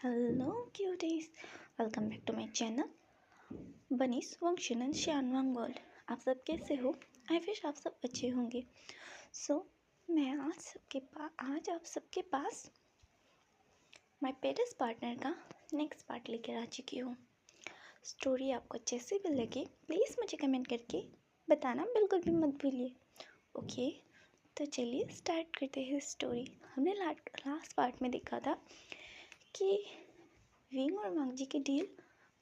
Hello cuties, welcome back to my channel बनीस वंशन and शानवांग वर्ल्ड। आप सब कैसे हो? आई विश आप सब अच्छे होंगे। मैं आज आप सबके पास माय पेरेंट्स पार्टनर का नेक्स्ट पार्ट लेकर आ चुकी हूँ। स्टोरी आपको जैसे भी लगे प्लीज़ मुझे कमेंट करके बताना बिल्कुल भी मत भूलिए। ओके, तो चलिए स्टार्ट करते हैं स्टोरी। हमने लास्ट पार्ट में देखा था कि विंग और वांगजी की डील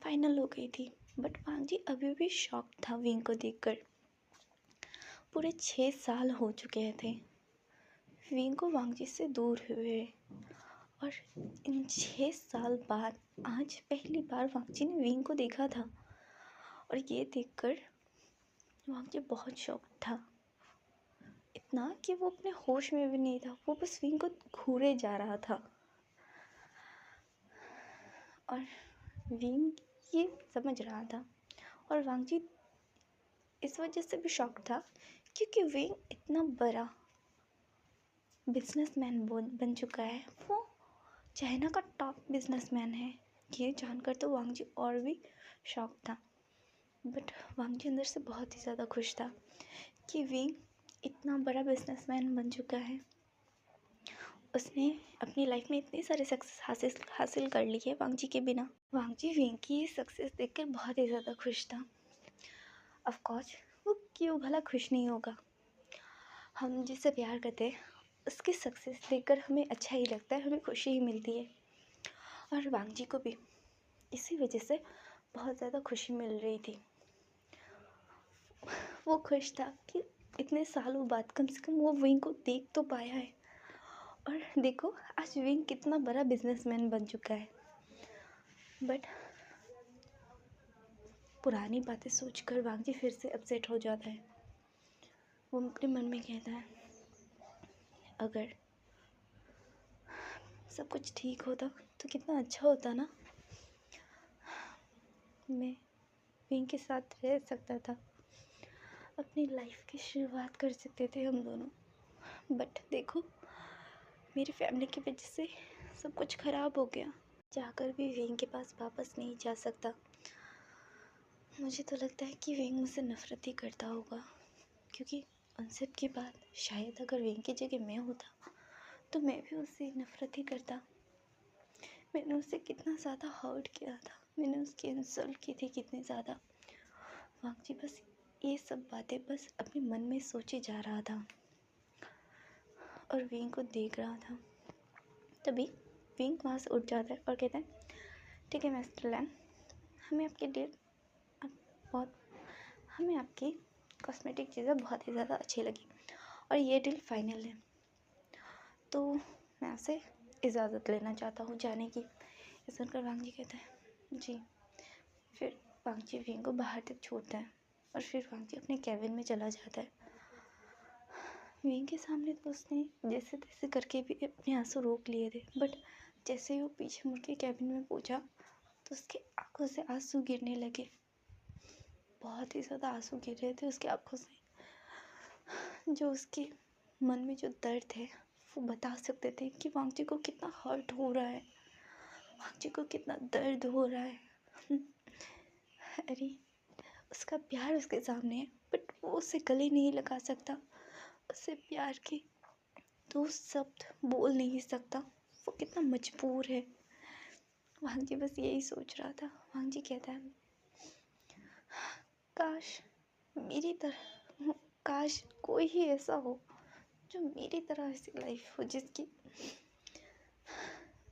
फाइनल हो गई थी, बट वांगजी अभी भी शॉक था विंग को देखकर। पूरे 6 साल हो चुके थे विंग को वांगजी से दूर हुए, और इन 6 साल बाद आज पहली बार वांगजी ने विंग को देखा था। और ये देखकर वांगजी बहुत शॉक था, इतना कि वो अपने होश में भी नहीं था। वो बस विंग को घूरे जा रहा था, और विंग ये समझ रहा था। और वांगजी इस वजह से भी शॉक था क्योंकि विंग इतना बड़ा बिजनेसमैन बन चुका है। वो चाइना का टॉप बिजनेसमैन है। ये जानकर तो वांगजी और भी शॉक था, बट वांगजी अंदर से बहुत ही ज़्यादा खुश था कि विंग इतना बड़ा बिजनेसमैन बन चुका है। उसने अपनी लाइफ में इतनी सारे सक्सेस हासिल कर ली है वांगजी के बिना। वांगजी विंग की सक्सेस देखकर बहुत ही ज़्यादा खुश था। ऑफ कोर्स वो क्यों भला खुश नहीं होगा। हम जिससे प्यार करते हैं उसकी सक्सेस देखकर हमें अच्छा ही लगता है, हमें खुशी ही मिलती है। और वांगजी को भी इसी वजह से बहुत ज़्यादा खुशी मिल रही थी। वो खुश था कि इतने सालों बाद कम से कम वो विंग को देख तो पाया है। और देखो आज विंग कितना बड़ा बिजनेसमैन बन चुका है। बट पुरानी बातें सोचकर वांगजी फिर से अपसेट हो जाता है। वो अपने मन में कहता है, अगर सब कुछ ठीक होता तो कितना अच्छा होता ना। मैं विंग के साथ रह सकता था, अपनी लाइफ की शुरुआत कर सकते थे हम दोनों। बट देखो मेरी फैमिली की वजह से सब कुछ ख़राब हो गया। जाकर भी विंग के पास वापस नहीं जा सकता। मुझे तो लगता है कि विंग मुझसे नफ़रत ही करता होगा, क्योंकि उन सब के बाद शायद अगर विंग की जगह मैं होता तो मैं भी उससे नफ़रत ही करता। मैंने उसे कितना ज़्यादा हर्ट किया था, मैंने उसकी इंसल्ट की थी कितनी ज़्यादा। वांगजी बस ये सब बातें बस अपने मन में सोचे जा रहा था और विंग को देख रहा था। तभी विंग वहाँ से उठ जाता है और कहता है, ठीक है मिस्टर लैन, हमें आपकी डील बहुत हमें आपकी कॉस्मेटिक चीज़ें बहुत ही ज़्यादा अच्छी लगी और ये डील फाइनल है। तो मैं आपसे इजाज़त लेना चाहता हूँ जाने की। ये सुनकर वांगजी कहता है जी। फिर वांगजी विंग को बाहर तक छोड़ता है और फिर वांगजी अपने कैबिन में चला जाता है। विंग के सामने तो उसने जैसे तैसे करके भी अपने आंसू रोक लिए थे, बट जैसे ही वो पीछे मुड़ के कैबिन में पहुंचा तो उसकी आंखों से आंसू गिरने लगे। बहुत ही ज़्यादा आंसू गिर रहे थे उसकी आंखों से। जो उसके मन में जो दर्द है वो बता सकते थे कि वांगजी को कितना हर्ट हो रहा है, वांगजी को कितना दर्द हो रहा है। अरे उसका प्यार उसके सामने है, बट वो उसे गले नहीं लगा सकता। उससे प्यार के दो शब्द बोल नहीं सकता। वो कितना मजबूर है। वांगजी बस यही सोच रहा था। वांगजी कहता है, काश कोई ही ऐसा हो जो मेरी तरह ऐसी लाइफ हो जिसकी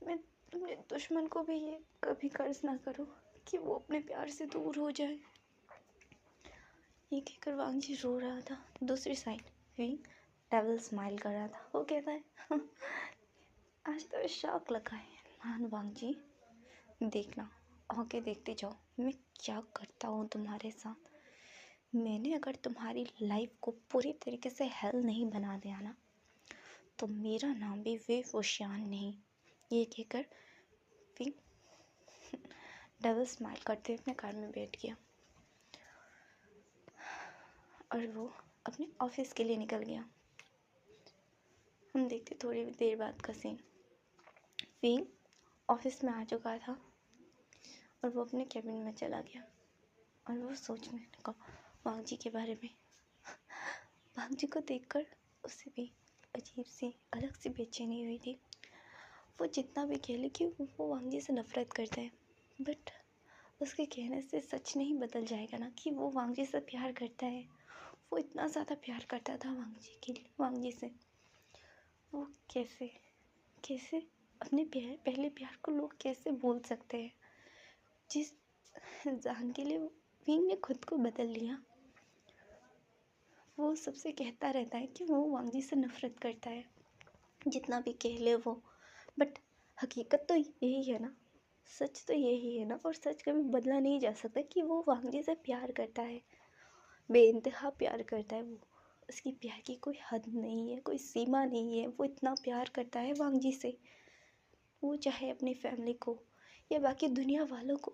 मैं अपने दुश्मन को भी ये कभी कर्ज ना करूं कि वो अपने प्यार से दूर हो जाए। ये कहकर वांगजी रो रहा था। दूसरी साइड विंग डेविल स्माइल कर रहा था। वो कहता है, आज तो शौक लगा है मान वांगजी, देखना आगे देखते जाओ मैं क्या करता हूँ तुम्हारे साथ। मैंने अगर तुम्हारी लाइफ को पूरी तरीके से हेल नहीं बना दिया ना तो मेरा नाम भी वेफोशियान नहीं। ये कहकर विंग डबल स्माइल करते अपने कार में बैठ गया और वो अपने ऑफिस के लिए निकल गया। हम देखते थोड़ी देर बाद का सीन। विंग ऑफिस में आ चुका था और वो अपने कैबिन में चला गया और वो सोचने लगा वांग जी के बारे में। वांग जी को देखकर उसे भी अजीब सी अलग सी बेचैनी हुई थी। वो जितना भी कह ले कि वो वांग जी से नफ़रत करता है, बट उसके कहने से सच नहीं बदल जाएगा ना कि वो वांग जी से प्यार करता है। वो इतना ज़्यादा प्यार करता था वांग जी से। वो कैसे कैसे अपने पहले प्यार को लोग कैसे भूल सकते हैं। जिस इंसान के लिए विंग ने खुद को बदल लिया, वो सबसे कहता रहता है कि वो वांग जी से नफ़रत करता है, जितना भी कह ले वो। बट हकीकत तो यही है ना, सच तो यही है ना, और सच कभी बदला नहीं जा सकता कि वो वांग जी से प्यार करता है, बेइंतहा प्यार करता है। वो उसकी प्यार की कोई हद नहीं है, कोई सीमा नहीं है। वो इतना प्यार करता है वांग जी से, वो चाहे अपनी फैमिली को या बाकी दुनिया वालों को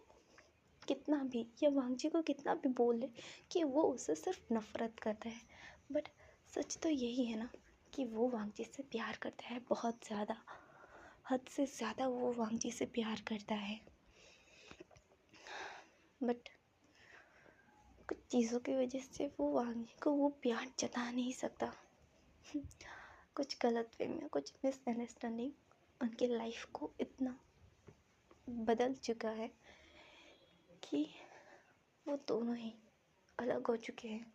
कितना भी या वांग जी को कितना भी बोल ले कि वो उससे सिर्फ नफ़रत करता है, बट सच तो यही है ना कि वो वांग जी से प्यार करता है, बहुत ज़्यादा, हद से ज़्यादा वो वांग जी से प्यार करता है। बट कुछ चीज़ों की वजह से वो वांग जी को वो प्यार जता नहीं सकता। कुछ गलतफहमियाँ, कुछ मिसअंडरस्टैंडिंग उनकी लाइफ को इतना बदल चुका है कि वो दोनों ही अलग हो चुके हैं।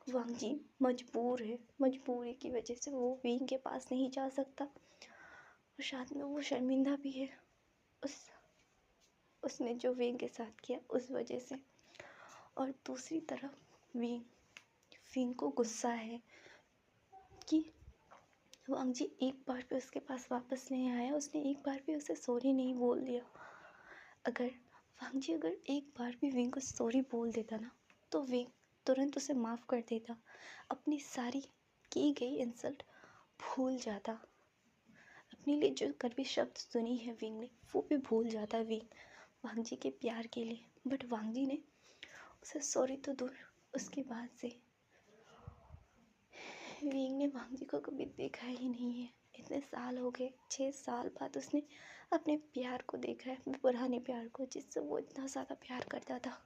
वांग जी मजबूर है, मजबूरी की वजह से वो विंग के पास नहीं जा सकता और साथ में वो शर्मिंदा भी है उसने जो विंग के साथ किया उस वजह से। और दूसरी तरफ विंग को गुस्सा है कि वांग जी एक बार भी उसके पास वापस नहीं आया, उसने एक बार भी उसे सॉरी नहीं बोल दिया। वांग जी अगर एक बार भी विंग को सॉरी बोल देता ना, तो विंग तुरंत उसे माफ़ कर देता, अपनी सारी की गई इंसल्ट भूल जाता, अपने लिए जो कड़वी शब्द सुनी है विंग ने वो भी भूल जाता विंग वांग जी के प्यार के लिए। बट वांग जी ने उसे सॉरी तो दूर, उसके बाद से विंग ने वांग जी को कभी देखा ही नहीं है। इतने साल हो गए, 6 साल बाद उसने अपने प्यार को देखा है, पुराने प्यार को, जिससे वो इतना ज़्यादा प्यार करता था,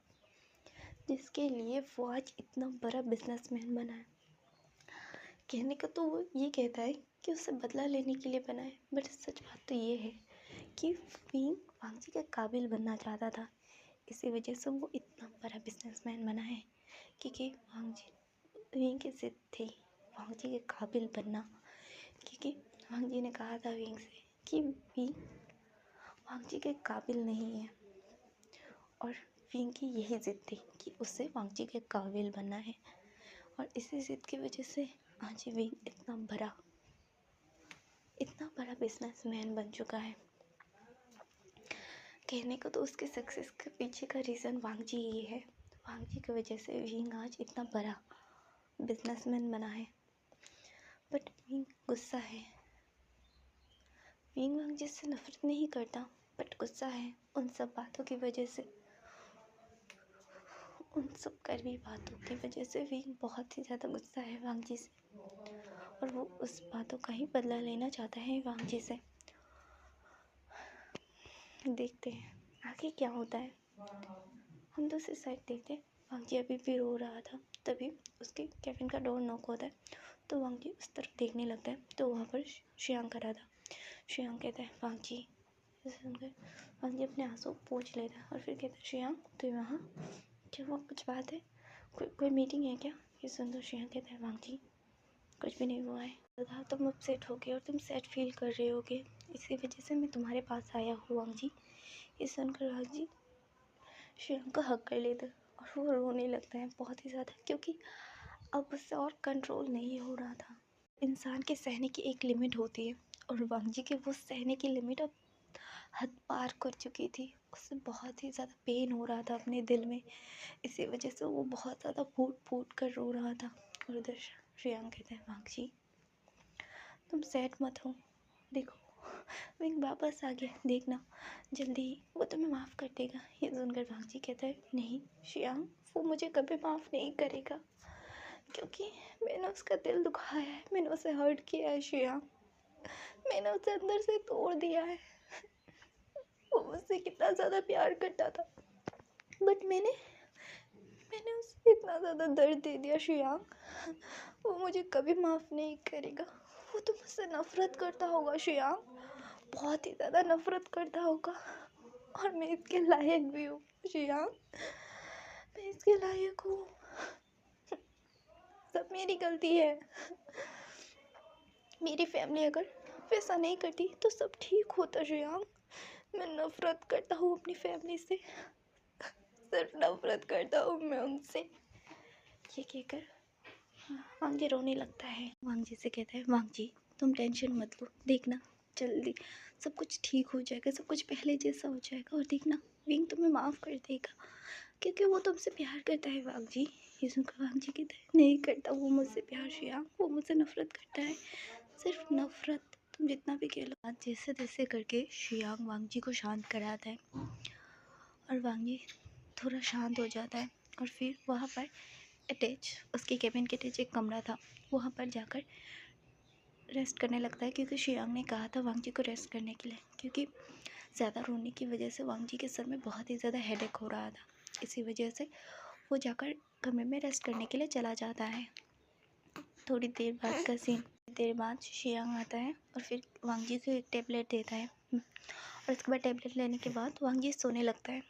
जिसके लिए वो आज इतना बड़ा बिजनेसमैन बना है। कहने का तो वो ये कहता है कि उसे बदला लेने के लिए बना है, बट सच बात तो ये है कि विंग वांग जी के काबिल बनना चाहता था, इसी वजह से वो इतना बड़ा बिजनेसमैन बना है। क्योंकि वांग जी विंग की जिद थी वांग जी के काबिल बनना, क्योंकि वांग जी ने कहा था विंग से कि विंग वांग जी के काबिल नहीं है, और विंग की यही जिद थी कि उसे वांग जी के काबिल बनना है। और इसी जिद की वजह से आज विंग इतना बड़ा बिजनेसमैन बन चुका है। कहने को तो उसके सक्सेस के पीछे का रीज़न वांग जी ही है। वांग जी की वजह से विंग आज इतना बड़ा बिजनेसमैन बना है। बट विंग गुस्सा है, विंग वांग जी से नफरत नहीं करता, बट गुस्सा है उन सब बातों की वजह से, उन सब कड़वी बातों की वजह से विंग बहुत ही ज़्यादा गुस्सा है वांग जी से, और वो उस बातों का ही बदला लेना चाहता है वांग जी से। देखते हैं आगे क्या होता है। हम दूसरी साइड देखते हैं, वांग जी अभी भी रो रहा था, तभी उसके कैबिन का डोर नॉक होता है, तो वांग जी उस तरफ देखने लगता है, तो वहाँ पर शियांग खड़ा था। शियांग कहता है वांग जी, सुनकर वांग जी अपने आंसू पोंछ लेता है और फिर कहता है शियांग तो यहाँ क्या हुआ, कुछ बात है, कोई मीटिंग है क्या? ये सुन तो शियांग कहता है वांग जी कुछ भी नहीं हुआ है, था तुम अपसेट हो गए और तुम सैड फील कर रहे होगे, इसी वजह से मैं तुम्हारे पास आया हूँ वांग जी। ये सुनकर वांग जी शियांग को हक कर लेता है और वो रोने लगता है बहुत ही ज़्यादा, क्योंकि अब उससे और कंट्रोल नहीं हो रहा था। इंसान के सहने की एक लिमिट होती है, और वांग जी के वो सहने की लिमिट अब हद पार कर चुकी थी। उससे बहुत ही ज़्यादा पेन हो रहा था अपने दिल में, इसी वजह से वो बहुत ज़्यादा फूट फूट कर रो रहा था। और उधर श्रेयांग कहते हैं वांग जी तुम सैड मत हो, देखो विंग वापस आ गया, देखना जल्दी ही वो तुम्हें माफ़ कर देगा। ये सुनकर वांग जी कहता है नहीं श्रेयांग, वो मुझे कभी माफ़ नहीं करेगा, क्योंकि मैंने उसका दिल दुखाया है, मैंने उसे हर्ट किया है श्रेयांग, मैंने उसे अंदर से तोड़ दिया है। मुझसे कितना ज़्यादा प्यार करता था, बट मैंने उसे इतना ज़्यादा दर्द दे दिया श्रेयांक। वो मुझे कभी माफ़ नहीं करेगा। वो तो मुझसे नफ़रत करता होगा श्रेयांक, बहुत ही ज़्यादा नफ़रत करता होगा। और मैं इसके लायक भी हूँ श्रेयांक, मैं इसके लायक हूँ। सब मेरी गलती है। मेरी फैमिली अगर वैसा नहीं करती तो सब ठीक होता श्रेयांक। मैं नफ़रत करता हूँ अपनी फैमिली से, सिर्फ नफ़रत करता हूँ मैं उनसे। ये कहकर वांग रोने लगता है। वांग जी से कहता है, वांग जी तुम टेंशन मत लो, देखना जल्दी सब कुछ ठीक हो जाएगा, सब कुछ पहले जैसा हो जाएगा, और देखना विंग तुम्हें माफ़ कर देगा, क्योंकि वो तुमसे प्यार करता है वांग जी। ये सुनकर वांग जी कहते हैं, नहीं करता वो मुझसे प्यार श्रेयांक, वो मुझसे नफ़रत करता है, सिर्फ नफ़रत, तुम जितना भी कह लो। आज जैसे तैसे करके श्रेयांक वांग जी को शांत कराता है और वांग जी थोड़ा शांत हो जाता है। और फिर वहाँ पर अटैच, उसके केबिन के अटैच एक कमरा था, वहाँ पर जाकर रेस्ट करने लगता है, क्योंकि श्रेयांक ने कहा था वांग जी को रेस्ट करने के लिए, क्योंकि ज़्यादा रोने की वजह से वांग जी के सर में बहुत ही ज़्यादा हेडेक हो रहा था। इसी वजह से वो जाकर कमरे में रेस्ट करने के लिए चला जाता है। थोड़ी देर बाद का सीन, देर बाद श्रेयांक आता है और फिर वांग जी को एक टेबलेट देता है, और उसके बाद टेबलेट लेने के बाद वांग जी सोने लगता है।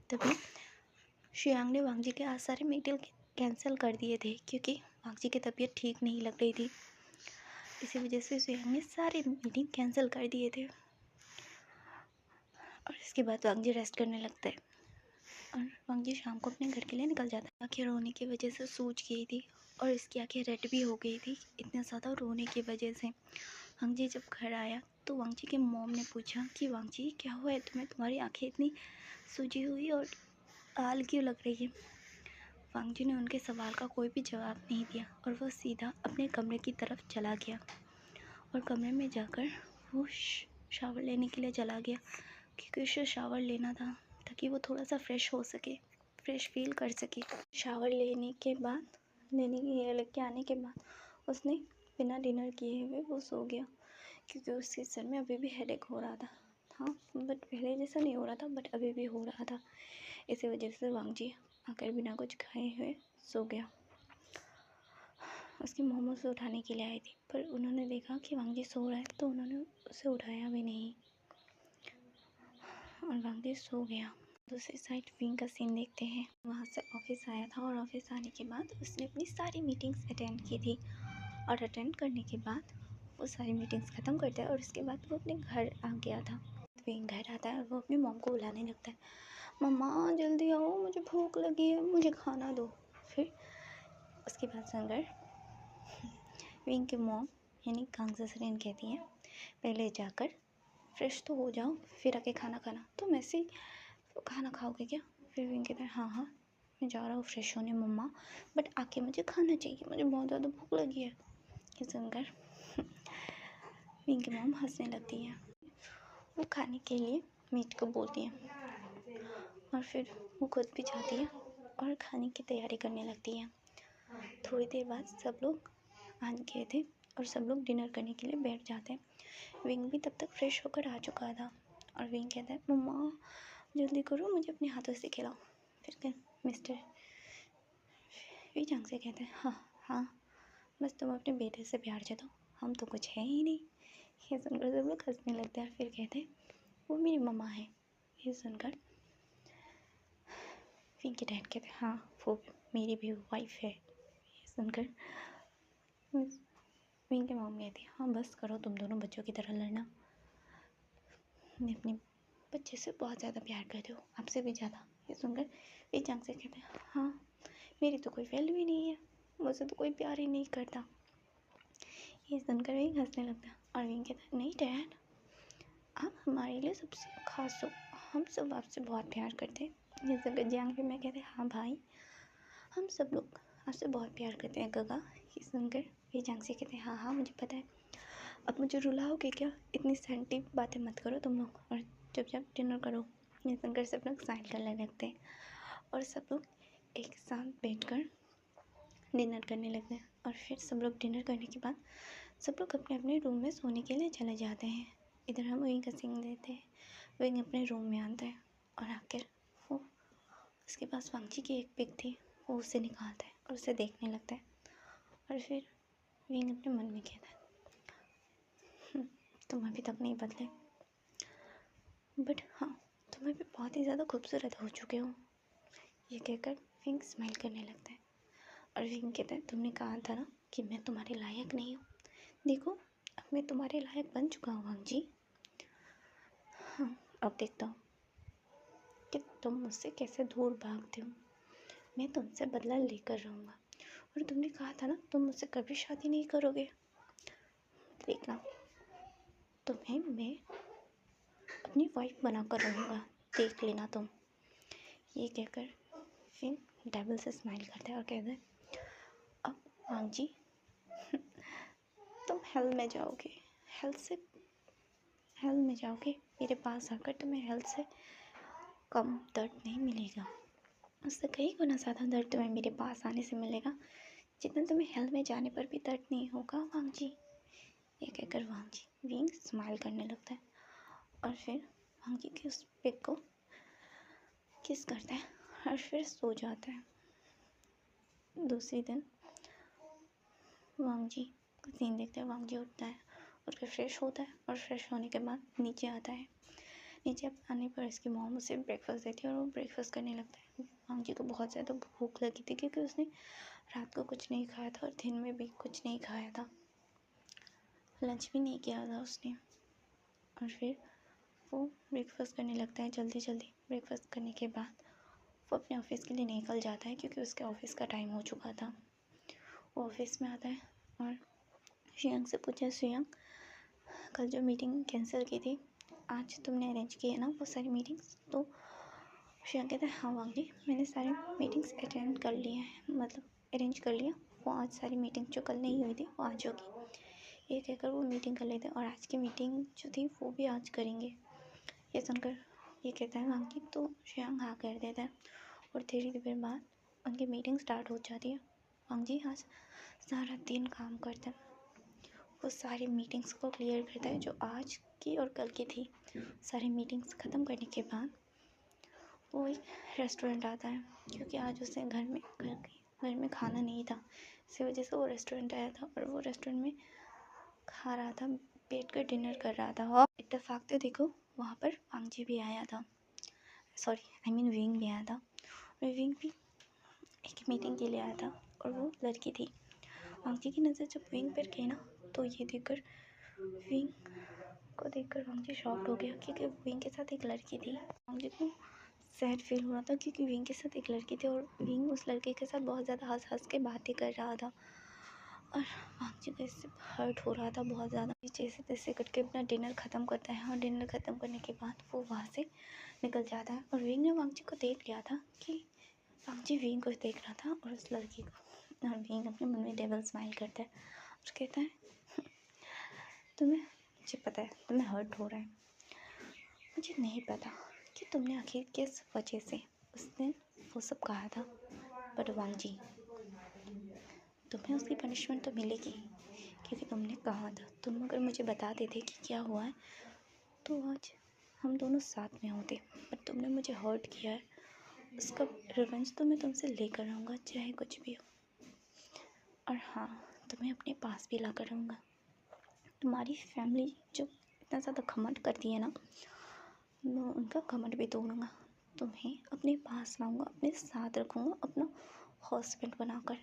तभी श्रेयांक ने वांग जी के आज सारे मीटिंग कैंसिल कर दिए थे, क्योंकि वांग जी की तबीयत ठीक नहीं लग रही थी। इसी वजह से श्रेयांक ने सारे मीटिंग कैंसिल कर दिए थे। और इसके बाद वांग जी रेस्ट करने लगता है और वांग जी शाम को अपने घर के लिए निकल जाता है। आँखें रोने की वजह से सूज गई थी और इसकी आँखें रेड भी हो गई थी इतने ज़्यादा रोने की वजह से। वांग जी जब घर आया तो वांग जी के मॉम ने पूछा कि वांग जी क्या हुआ है तुम्हें, तुम्हारी आँखें इतनी सूजी हुई और लाल क्यों लग रही है। वांग जी ने उनके सवाल का कोई भी जवाब नहीं दिया और वह सीधा अपने कमरे की तरफ चला गया, और कमरे में जाकर वो शावर लेने के लिए चला गया, क्योंकि उसे शावर लेना था ताकि वो थोड़ा सा फ्रेश हो सके, फ्रेश फील कर सके। शावर लेने के आने के बाद उसने बिना डिनर किए हुए वो सो गया, क्योंकि उसके सर में अभी भी हेडेक हो रहा था। हाँ, बट पहले जैसा नहीं हो रहा था, बट अभी भी हो रहा था। इसी वजह से वांग जी आकर बिना कुछ खाए हुए सो गया। उसकी मोमो से उठाने के लिए आई थी, पर उन्होंने देखा कि वांग जी सो रहा है तो उन्होंने उसे उठाया भी नहीं और वांग जी सो गया। दूसरी साइड विंग का सीन देखते हैं। वहाँ से ऑफिस आया था और ऑफिस आने के बाद उसने अपनी सारी मीटिंग्स अटेंड की थी, और अटेंड करने के बाद वो सारी मीटिंग्स ख़त्म करता है और उसके बाद वो अपने घर आ गया था। विंग घर आता है और वो अपनी मॉम को बुलाने लगता है, मम्मा जल्दी आओ, मुझे भूख लगी है, मुझे खाना दो। फिर उसके बाद संगर विंग के मॉम यानी कांगजसरीन कहती है, पहले जाकर फ्रेश तो हो जाओ फिर आके खाना खाना। तुम ऐसे ही खाना खाओगे क्या? फिर विंग कहता है, हाँ हाँ मैं जा रहा हूँ फ्रेश होने मम्मा, बट आके मुझे खाना चाहिए, मुझे बहुत ज़्यादा भूख लगी है। ये सुनकर विंग की मॉम हंसने लगती है। वो खाने के लिए मीट को बोलती है और फिर वो खुद भी जाती है और खाने की तैयारी करने लगती है। थोड़ी देर बाद सब लोग आ गए थे और सब लोग डिनर करने के लिए बैठ जाते हैं। विंग भी तब तक फ्रेश होकर आ चुका था और विंग कहता है, मम्मा जल्दी करो, मुझे अपने हाथों से खिलाओ। फिर मिस्टर वीचांग से कहते हैं, हाँ हाँ बस तुम अपने बेटे से प्यार जताओ, हम तो कुछ है ही नहीं। ये सुनकर सब लोग हंसने लगते हैं। फिर कहते हैं, वो मेरी मम्मा है। ये सुनकर विंग के डैड कहते हैं, हाँ वो मेरी भी वाइफ है। ये सुनकर विंग के मॉम कहती है, हाँ बस करो तुम दोनों बच्चों की तरह लड़ना, मैं अपने बच्चे से बहुत ज़्यादा प्यार करती हूँ, आपसे भी ज़्यादा। ये सुनकर वीचांग से कहते हैं, हाँ मेरी तो कोई वैल्यू ही नहीं है, मुझसे तो कोई प्यार ही नहीं करता। ये सुनकर विंग हंसने लगता है और विंग कहता है, नहीं डैड आप हमारे लिए सबसे खास हो, हम सब आपसे बहुत प्यार करते हैं। ये सुनकर जियांग भी मैं कहते हैं, हाँ भाई हम सब लोग आपसे बहुत प्यार करते हैं गगा। ये सुनकर वीचांग से कहते हैं, हाँ हाँ मुझे पता है, अब मुझे रुलाओगे क्या, इतनी सेंटिव बातें मत करो तुम लोग और चुपचाप डिनर करो। ये सुनकर सब लोग साइन करने लगते हैं और सब लोग एक साथ बैठकर डिनर करने लगते हैं। और फिर सब लोग डिनर करने के बाद सब लोग अपने अपने रूम में सोने के लिए चले जाते हैं। इधर हम वहीं का सीन देते हैं। विंग अपने रूम में आता है और आकर वो उसके पास वांगजी की एक पिक थी, वो उसे निकालता है और उसे देखने लगता है। और फिर विंग अपने मन में कहता है, तुम अभी तक नहीं बदले, बट हाँ तुम अभी बहुत ही ज़्यादा खूबसूरत हो चुके हो। ये कहकर विंग स्माइल करने लगता है और विंग कहता है, तुमने कहा था ना कि मैं तुम्हारे लायक नहीं हूँ, देखो अब मैं तुम्हारे लायक बन चुका हूँ वांगजी। हाँ अब देखता हूँ कि तुम मुझसे कैसे दूर भागते हो। मैं तुमसे बदला लेकर रहूँगा। और तुमने कहा था ना तुम मुझसे कभी शादी नहीं करोगे, देखना तुम्हें मैं अपनी वाइफ बनाकर रहूँगा, देख लेना तुम। ये कहकर फिर डेविल से स्माइल करता है और कहता है, अब वांगजी तुम हेल में जाओगे, हेल में जाओगे, मेरे पास आकर तुम्हें हेल से कम दर्द नहीं मिलेगा, उससे कई गुना ज़्यादा दर्द तुम्हें मेरे पास आने से मिलेगा, जितना तुम्हें हेल में जाने पर भी दर्द नहीं होगा वांगजी। ये कहकर वांगजी विंग स्माइल करने लगता है और फिर वांगजी की उस पिक को किस करता है और फिर सो जाता है। दूसरे दिन वांगजी का सीन देखते हैं, वांगजी उठता है और फिर फ्रेश होता है और फ्रेश होने के बाद नीचे आता है। नीचे आने पर इसकी मॉम उसे ब्रेकफास्ट देती है और वो ब्रेकफास्ट करने लगता है। वांगजी को बहुत ज़्यादा भूख लगी थी क्योंकि उसने रात को कुछ नहीं खाया था और दिन में भी कुछ नहीं खाया था, लंच भी नहीं किया था उसने। और फिर वो ब्रेकफास्ट करने लगता है जल्दी जल्दी। ब्रेकफास्ट करने के बाद वो अपने ऑफिस के लिए निकल जाता है क्योंकि उसके ऑफिस का टाइम हो चुका था। वो ऑफिस में आता है और श्रेयांक से पूछा, श्रेयांक कल जो मीटिंग कैंसिल की थी आज तुमने अरेंज की है ना वो सारी मीटिंग्स? तो श्रेयांक कहता है, हाँ वांगजी मैंने सारी मीटिंग्स अटेंड कर लिए हैं, मतलब अरेंज कर लिया, वो आज सारी मीटिंग जो कल नहीं हुई थी वो आज होगी। ये कहकर वो मीटिंग कर लेते हैं और आज की मीटिंग जो थी वो भी आज करेंगे। ये सुनकर ये कहता है वांगजी, तो श्रेयांक हाँ कर देता है और थोड़ी देर बाद उनकी मीटिंग स्टार्ट हो जाती है। वांगजी आज सारा दिन काम करता है, वो सारी मीटिंग्स को क्लियर करता है जो आज की और कल की थी। सारी मीटिंग्स ख़त्म करने के बाद वो एक रेस्टोरेंट आता है क्योंकि आज उसे घर में खाना नहीं था, इसी वजह से वो रेस्टोरेंट आया था और वो रेस्टोरेंट में खा रहा था, बैठ कर डिनर कर रहा था। और इत्तेफाक से देखो वहाँ पर वांगजी भी आया था, सॉरी आई मीन विंग भी आया था। और विंग भी एक मीटिंग के लिए आया था और वो लड़की थी। वांगजी की नज़र जब विंग पर गई ना तो ये देखकर विंग को देखकर वांगजी शॉक्ड हो गया क्योंकि विंग के साथ एक लड़की थी। वांगजी को सैड फील हो रहा था क्योंकि विंग के साथ एक लड़की थी और विंग उस लड़के के साथ बहुत ज़्यादा हंस हंस के बातें कर रहा था और वांगजी को इससे हर्ट हो रहा था बहुत ज़्यादा। जैसे तैसे करके अपना डिनर ख़त्म करता है और डिनर ख़त्म करने के बाद वो वहाँ से निकल जाता है और विंग ने वांगजी को देख लिया था कि वांगजी विंग को देख रहा था और उस लड़की को। और विंग अपने मन में डेविल स्माइल करता है और कहता है, तुम्हें मुझे पता है तुम्हें हर्ट हो रहा है, मुझे नहीं पता कि तुमने आखिर किस वजह से उस दिन वो सब कहा था, बट वांगजी तुम्हें उसकी पनिशमेंट तो मिलेगी क्योंकि तुमने कहा था। तुम अगर मुझे बता देते कि क्या हुआ है तो आज हम दोनों साथ में होते, बट तुमने मुझे हर्ट किया है, उसका रिवेंज तो मैं तुमसे लेकर रहूँगा चाहे कुछ भी हो। और हाँ तुम्हें अपने पास भी ला कर रहूँगा। तुम्हारी फैमिली जो इतना ज़्यादा घमंड करती है ना, मैं उनका घमंड भी तोड़ूँगा, तुम्हें अपने पास लाऊंगा, अपने साथ रखूँगा, अपना हस्बैंड बनाकर,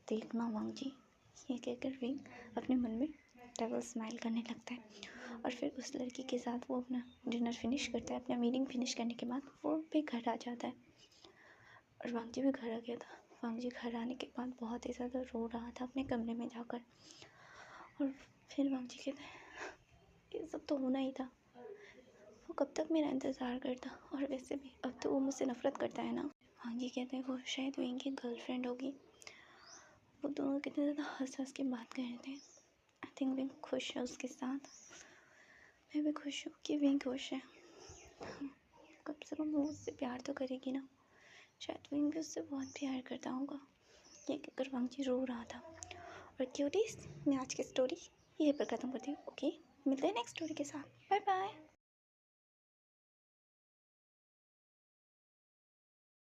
देखना वांगजी। ये कहकर विंग अपने मन में डबल स्माइल करने लगता है और फिर उस लड़की के साथ वो अपना डिनर फिनिश करता है। अपना मीटिंग फिनिश करने के बाद वो भी घर आ जाता है और वांगजी भी घर आ गया था। वांगजी घर आने के बाद बहुत ही ज़्यादा रो रहा था अपने कमरे में जाकर और फिर वांगजी कहता है, ये सब तो होना ही था, वो कब तक मेरा इंतज़ार करता, और वैसे भी अब तो वो मुझसे नफ़रत करता है ना। वांगजी कहते हैं वो शायद विंग की गर्लफ्रेंड होगी, वो दोनों कितने ज़्यादा हंस हंस के बात कर रहे थे। आई थिंक विंग खुश है उसके साथ, मैं भी खुश हूँ कि विंग खुश है। कम से कम वो उससे प्यार तो करेगी ना, शायद विंग भी उससे बहुत प्यार करता होगा। ये कहकर वांगजी रो रहा था। और क्यूटीज, मैं आज की स्टोरी यहीं पर ख़त्म करती हूँ। ओके, मिलते हैं नेक्स्ट स्टोरी के साथ। Bye bye.